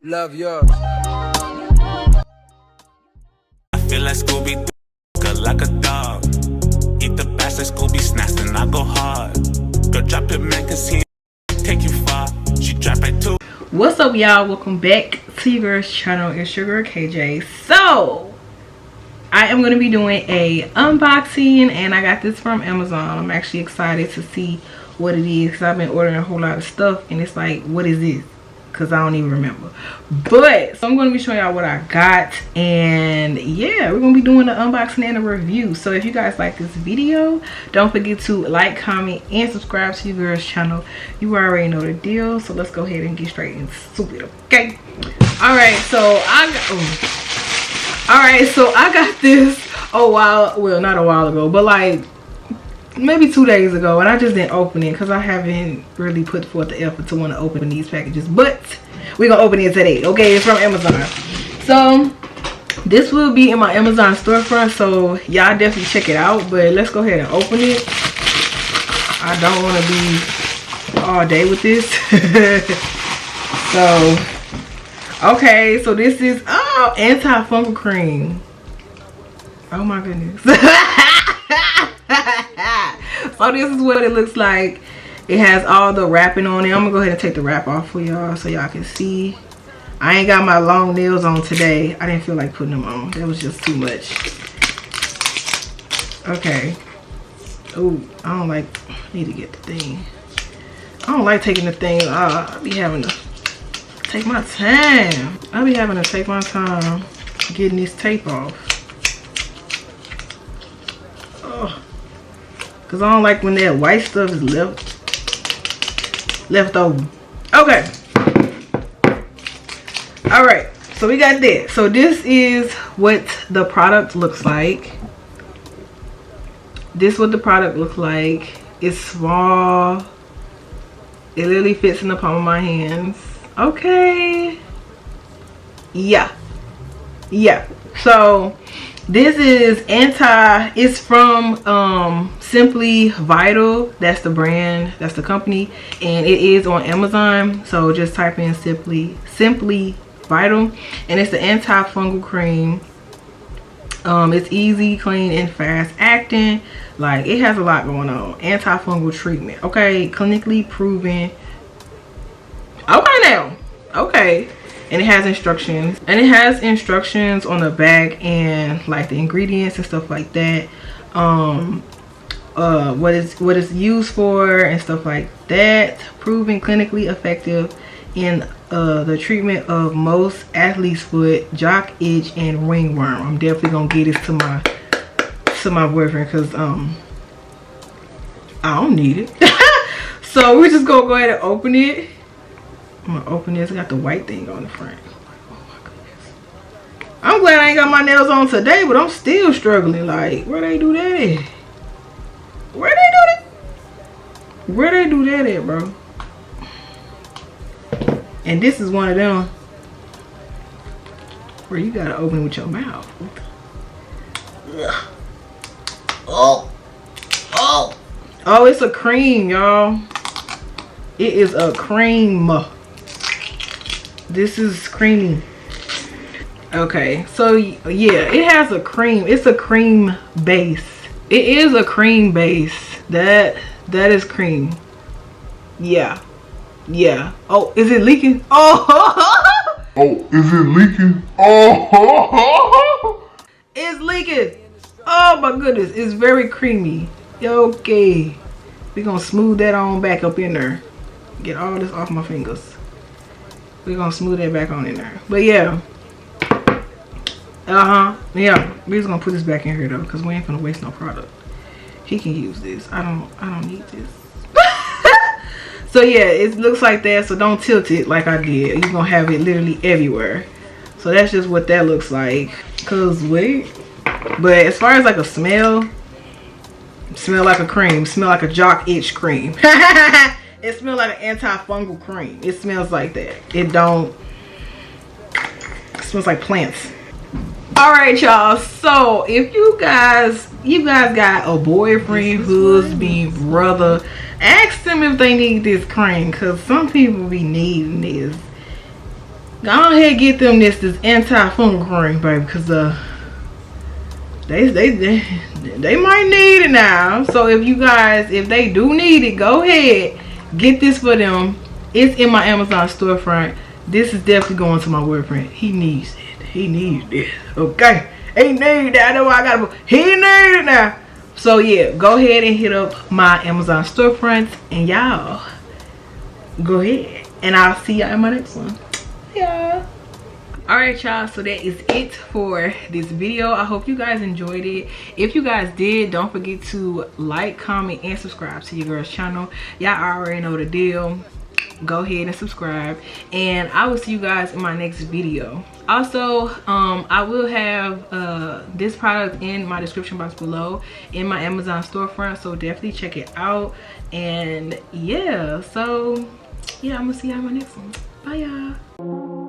Love yours. I feel like Scooby Doo, like a dog. Eat the bastard Scooby snacks and I go hard. Go drop it, man, cause he take you far. She drop it too. What's up, y'all? Welcome back to your girl's channel. It's your girl KJ. So I am going to be doing a unboxing, and I got this from Amazon. I'm actually excited to see what it is because I've been ordering a whole lot of stuff, and it's like, what is this? Because I don't even remember. But so I'm going to be showing y'all what I got, and yeah, we're going to be doing the unboxing and a review. So if you guys like this video, don't forget to like, comment, and subscribe to your girl's channel. You already know the deal, so let's go ahead and get straight into it, okay? Alright, so I got this not a while ago, but like maybe 2 days ago, and I just didn't open it because I haven't really put forth the effort to want to open these packages, but we're gonna open it today, okay? It's from Amazon. So this will be in my Amazon storefront, so y'all definitely check it out. But let's go ahead and open it. I don't want to be all day with this. So okay, so this is anti-fungal cream. Oh my goodness. So this is what it looks like. It has all the wrapping on it. I'm gonna go ahead and take the wrap off for y'all so y'all can see. I ain't got my long nails on today. I didn't feel like putting them on. That was just too much. Okay. Oh, I don't like, need to get the thing. I don't like taking the thing. I be having to take my time. I be having to take my time getting this tape off. Cause I don't like when that white stuff is left over. Okay. All right. So we got that. So this is what the product looks like. This is what the product looks like. It's small. It literally fits in the palm of my hands. Okay. Yeah. Yeah. So this is it's from Simply Vital. That's the brand, that's the company, and it is on Amazon. So just type in Simply Vital, and it's the anti-fungal cream. It's easy, clean, and fast acting. Like, it has a lot going on. Anti-fungal treatment, okay? Clinically proven. Okay now, okay. And it has instructions, on the back, and like the ingredients and stuff like that. What it's used for and stuff like that. Proven clinically effective in the treatment of most athlete's foot, jock itch, and ringworm. I'm definitely gonna get this to my boyfriend because I don't need it. So we're just gonna go ahead and open it. I'm gonna open this. I got the white thing on the front. Oh my goodness. I'm glad I ain't got my nails on today, but I'm still struggling. Like, where they do that at? Where they do that? Where they do that at, bro? And this is one of them where you gotta open with your mouth. Oh, it's a cream, y'all. It is a cream. This is creamy. Okay, so yeah, it has a cream. It's a cream base. It is a cream base. That is cream. Yeah. Oh, is it leaking? Oh. Oh, is it leaking? Oh. It's leaking. Oh my goodness, it's very creamy. Okay, we're gonna smooth that on back up in there. Get all this off my fingers. We're gonna smooth that back on in there. But yeah. Yeah, we're just gonna put this back in here though, because we ain't gonna waste no product. He can use this. I don't need this. So yeah, it looks like that, so don't tilt it like I did. You're gonna have it literally everywhere. So that's just what that looks like. Cause wait. But as far as like a smell like a cream. Smell like a jock itch cream. It smells like an antifungal cream. It smells like that. It smells like plants. All right, y'all. So if you guys got a boyfriend, husband, brother, ask them if they need this cream, because some people be needing this. Go ahead and get them this anti-fungal cream, baby, because they might need it now. So if you guys, if they do need it, go ahead, get this for them. It's in my Amazon storefront. This is definitely going to my boyfriend. He needs it. He needs this. Okay. He needs that. I know I got to. He needs it now. So yeah, go ahead and hit up my Amazon storefront, and y'all go ahead. And I'll see y'all in my next one. Yeah. Alright y'all, so that is it for this video. I hope you guys enjoyed it. If you guys did, don't forget to like, comment, and subscribe to your girl's channel. Y'all already know the deal. Go ahead and subscribe, and I will see you guys in my next video. Also, I will have this product in my description box below in my Amazon storefront, so definitely check it out. And yeah, so yeah, I'm gonna see y'all in my next one. Bye y'all.